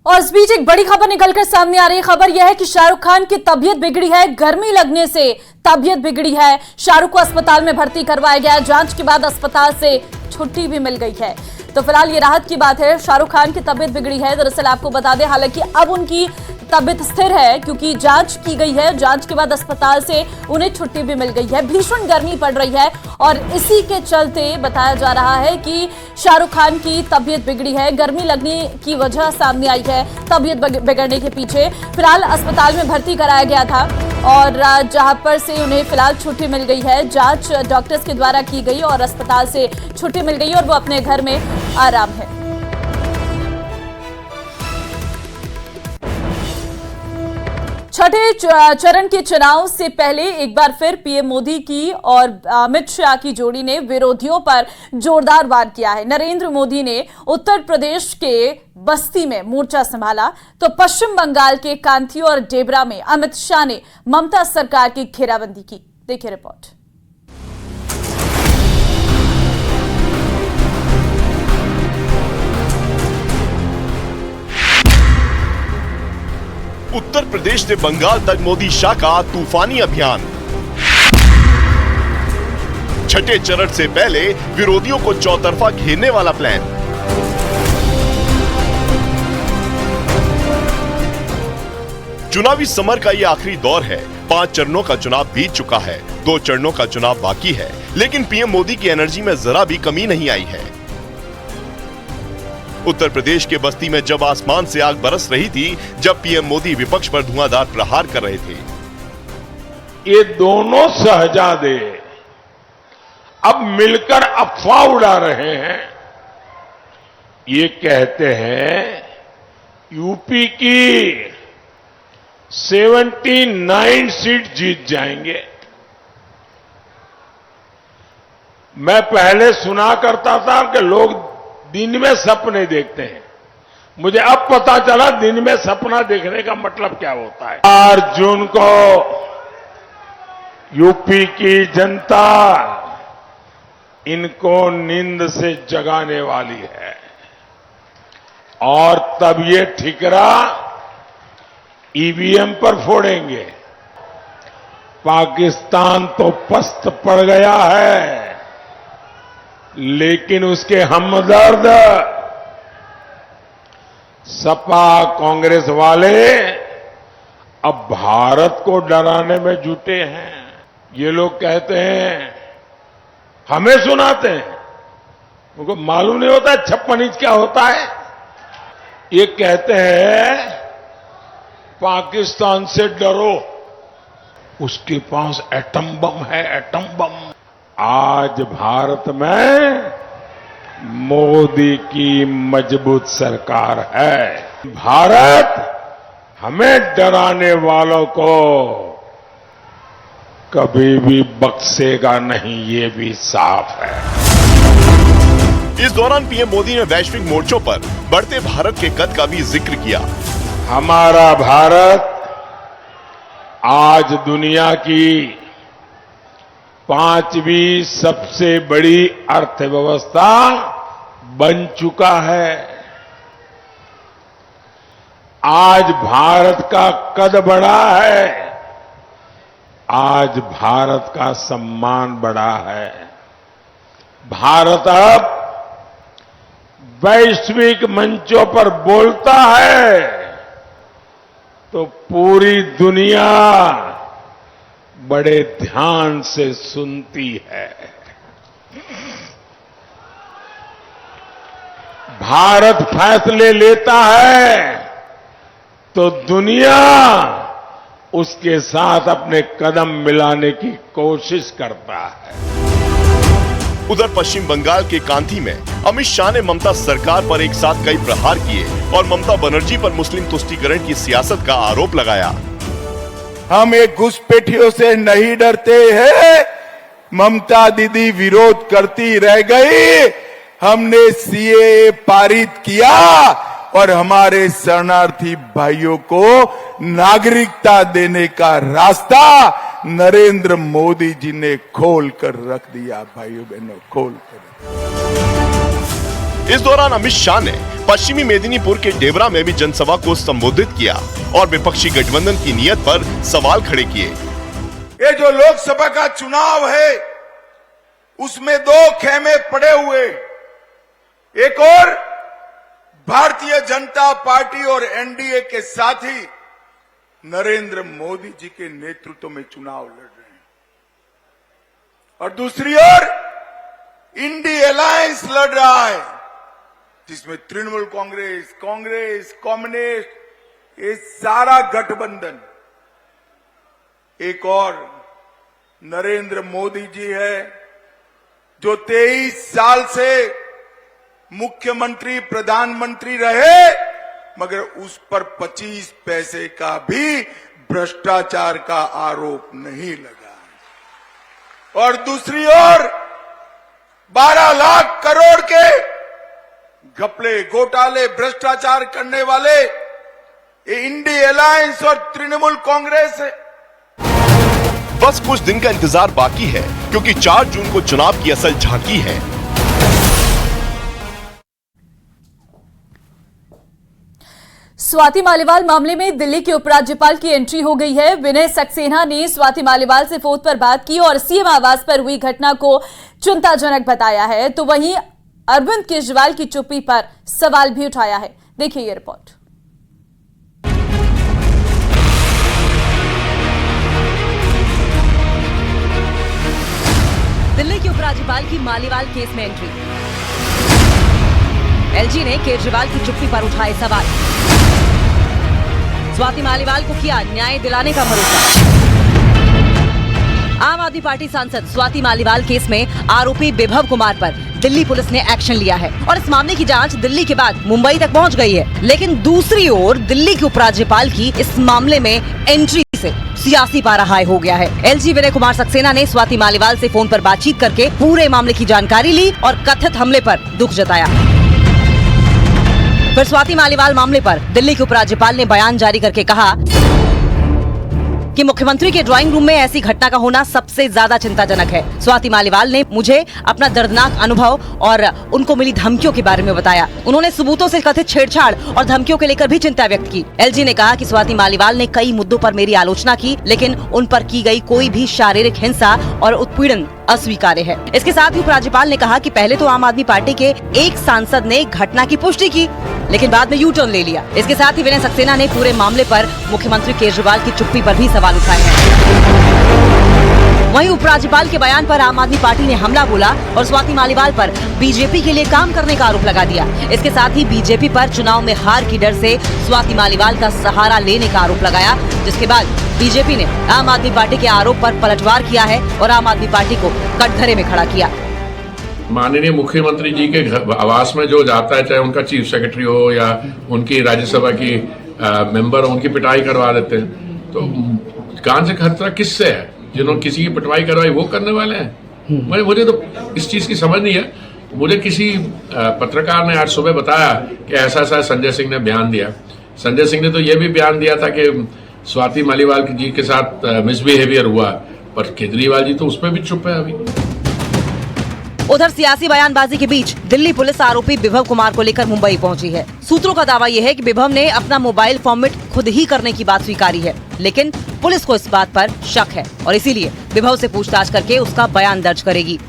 और इस बीच एक बड़ी खबर निकलकर सामने आ रही है। खबर यह है कि शाहरुख खान की तबीयत बिगड़ी है, गर्मी लगने से तबीयत बिगड़ी है। शाहरुख को अस्पताल में भर्ती करवाया गया है। जांच के बाद अस्पताल से छुट्टी भी मिल गई है। तो फिलहाल ये राहत की बात है, शाहरुख खान की तबीयत बिगड़ी है। दरअसल आपको बता दें, हालांकि अब उनकी तबीयत स्थिर है क्योंकि जांच की गई है। जांच के बाद अस्पताल से उन्हें छुट्टी भी मिल गई है। भीषण गर्मी पड़ रही है और इसी के चलते बताया जा रहा है कि शाहरुख खान की तबीयत बिगड़ी है। गर्मी लगने की वजह सामने आई है तबीयत बिगड़ने के पीछे। फिलहाल अस्पताल में भर्ती कराया गया था और जहां पर से उन्हें फिलहाल छुट्टी मिल गई है। जांच डॉक्टर्स के द्वारा की गई और अस्पताल से छुट्टी मिल गई और वो अपने घर में आराम है। छठे चरण के चुनाव से पहले एक बार फिर पीएम मोदी की और अमित शाह की जोड़ी ने विरोधियों पर जोरदार वार किया है। नरेंद्र मोदी ने उत्तर प्रदेश के बस्ती में मोर्चा संभाला तो पश्चिम बंगाल के कांथी और डेबरा में अमित शाह ने ममता सरकार की घेराबंदी की। देखिए रिपोर्ट। उत्तर प्रदेश से बंगाल तक मोदी शाह का तूफानी अभियान। छठे चरण से पहले विरोधियों को चौतरफा घेरने वाला प्लान। चुनावी समर का यह आखिरी दौर है। 5 चरणों का चुनाव बीत चुका है, 2 चरणों का चुनाव बाकी है, लेकिन पीएम मोदी की एनर्जी में जरा भी कमी नहीं आई है। उत्तर प्रदेश के बस्ती में जब आसमान से आग बरस रही थी, जब पीएम मोदी विपक्ष पर धुआंधार प्रहार कर रहे थे। ये दोनों शहजादे अब मिलकर अफवाह उड़ा रहे हैं। ये कहते हैं यूपी की 79 सीट जीत जाएंगे। मैं पहले सुना करता था कि लोग दिन में सपने देखते हैं। मुझे अब पता चला दिन में सपना देखने का मतलब क्या होता है। 4 जून को यूपी की जनता इनको नींद से जगाने वाली है और तब ये ठिकरा ईवीएम पर फोड़ेंगे। पाकिस्तान तो पस्त पड़ गया है, लेकिन उसके हमदर्द सपा कांग्रेस वाले अब भारत को डराने में जुटे हैं। ये लोग कहते हैं, हमें सुनाते हैं, उनको मालूम नहीं होता 56 इंच क्या होता है। ये कहते हैं पाकिस्तान से डरो, उसके पास एटम बम है, एटम बम। आज भारत में मोदी की मजबूत सरकार है। भारत हमें डराने वालों को कभी भी बख्शेगा नहीं, ये भी साफ है। इस दौरान पीएम मोदी ने वैश्विक मोर्चों पर बढ़ते भारत के कद का भी जिक्र किया। हमारा भारत आज दुनिया की 5वीं सबसे बड़ी अर्थव्यवस्था बन चुका है। आज भारत का कद बढ़ा है, आज भारत का सम्मान बढ़ा है। भारत अब वैश्विक मंचों पर बोलता है तो पूरी दुनिया बड़े ध्यान से सुनती है। भारत फैसले लेता है तो दुनिया उसके साथ अपने कदम मिलाने की कोशिश करता है। उधर पश्चिम बंगाल के कांथी में अमित शाह ने ममता सरकार पर एक साथ कई प्रहार किए और ममता बनर्जी पर मुस्लिम तुष्टीकरण की सियासत का आरोप लगाया। हम एक घुसपैठियों से नहीं डरते हैं। ममता दीदी विरोध करती रह गई, हमने सीएए पारित किया और हमारे शरणार्थी भाइयों को नागरिकता देने का रास्ता नरेंद्र मोदी जी ने खोल कर रख दिया। भाइयों बहनों, खोल कर। इस दौरान अमित शाह ने पश्चिमी मेदिनीपुर के डेवरा में भी जनसभा को संबोधित किया और विपक्षी गठबंधन की नीयत पर सवाल खड़े किए। ये जो लोकसभा का चुनाव है उसमें दो खेमे पड़े हुए, एक और भारतीय जनता पार्टी और एनडीए के साथी नरेंद्र मोदी जी के नेतृत्व में चुनाव लड़ रहे हैं, और दूसरी ओर इंडी अलायंस लड़ रहा है जिसमें तृणमूल कांग्रेस, कम्युनिस्ट, ये सारा गठबंधन। एक और नरेंद्र मोदी जी है जो 23 साल से मुख्यमंत्री प्रधानमंत्री रहे, मगर उस पर 25 पैसे का भी भ्रष्टाचार का आरोप नहीं लगा। और दूसरी ओर 12 लाख करोड़ के घपले, घोटाले, भ्रष्टाचार करने वाले ये इंडी अलायंस और तृणमूल कांग्रेस है। बस कुछ दिन का इंतजार बाकी है, क्योंकि 4 जून को चुनाव की असल झांकी है। स्वाति मालीवाल मामले में दिल्ली के उपराज्यपाल की एंट्री हो गई है। विनय सक्सेना ने स्वाति मालीवाल से फोन पर बात की और सीएम आवास पर हुई घटना को चिंताजनक बताया है, तो वहीं अरविंद केजरीवाल की चुप्पी पर सवाल भी उठाया है। देखिए ये रिपोर्ट। दिल्ली के उपराज्यपाल की मालीवाल केस में एंट्री। एलजी ने केजरीवाल की चुप्पी पर उठाए सवाल। स्वाति मालीवाल को किया न्याय दिलाने का भरोसा। आम आदमी पार्टी सांसद स्वाति मालीवाल केस में आरोपी विभव कुमार पर दिल्ली पुलिस ने एक्शन लिया है और इस मामले की जांच दिल्ली के बाद मुंबई तक पहुंच गई है। लेकिन दूसरी ओर दिल्ली के उपराज्यपाल की इस मामले में एंट्री से सियासी पारा हाई हो गया है। एलजी विनय कुमार सक्सेना ने स्वाति मालीवाल से फोन पर बातचीत करके पूरे मामले की जानकारी ली और कथित हमले पर दुख जताया। फिर स्वाति मालीवाल मामले पर दिल्ली के उपराज्यपाल ने बयान जारी करके कहा कि मुख्यमंत्री के ड्राइंग रूम में ऐसी घटना का होना सबसे ज्यादा चिंताजनक है। स्वाति मालीवाल ने मुझे अपना दर्दनाक अनुभव और उनको मिली धमकियों के बारे में बताया। उन्होंने सबूतों से कथित छेड़छाड़ और धमकियों को लेकर भी चिंता व्यक्त की। एलजी ने कहा कि स्वाति मालीवाल ने कई मुद्दों पर मेरी आलोचना की, लेकिन उन पर की गई कोई भी शारीरिक हिंसा और उत्पीड़न अस्वीकार्य है। इसके साथ ही उपराज्यपाल ने कहा कि पहले तो आम आदमी पार्टी के एक सांसद ने घटना की पुष्टि की, लेकिन बाद में यू टर्न ले लिया। इसके साथ ही विनय सक्सेना ने पूरे मामले पर मुख्यमंत्री केजरीवाल की चुप्पी पर भी सवाल उठाए हैं। वहीं उपराज्यपाल के बयान पर आम आदमी पार्टी ने हमला बोला और स्वाति मालीवाल पर बीजेपी के लिए काम करने का आरोप लगा दिया। इसके साथ ही बीजेपी पर चुनाव में हार की डर से स्वाति मालीवाल का सहारा लेने का आरोप लगाया, जिसके बाद बीजेपी ने आम आदमी पार्टी के आरोप पर पलटवार किया है और आम आदमी पार्टी को कटघरे में खड़ा किया। माननीय मुख्यमंत्री जी के आवास में जो जाता है, चाहे उनका चीफ सेक्रेटरी हो या उनकी राज्यसभा की मेंबर हो, उनकी पिटाई करवा देते हैं। तो कहां से खतरा किससे है? जिन्होंने किसी की पिटवाई करवाई वो करने वाले हैं। मुझे तो इस चीज की समझ नहीं है। मुझे किसी पत्रकार ने आज सुबह बताया कि ऐसा ऐसा संजय सिंह ने बयान दिया। संजय सिंह ने तो ये भी बयान दिया था कि स्वाति मालीवाल जी के साथ मिसबिहेवियर हुआ, पर केजरीवाल जी तो उस पर भी चुप है अभी। उधर सियासी बयानबाजी के बीच दिल्ली पुलिस आरोपी विभव कुमार को लेकर मुंबई पहुंची है। सूत्रों का दावा यह है कि विभव ने अपना मोबाइल फॉर्मेट खुद ही करने की बात स्वीकारी है, लेकिन पुलिस को इस बात पर शक है और इसीलिए विभव से पूछताछ करके उसका बयान दर्ज करेगी।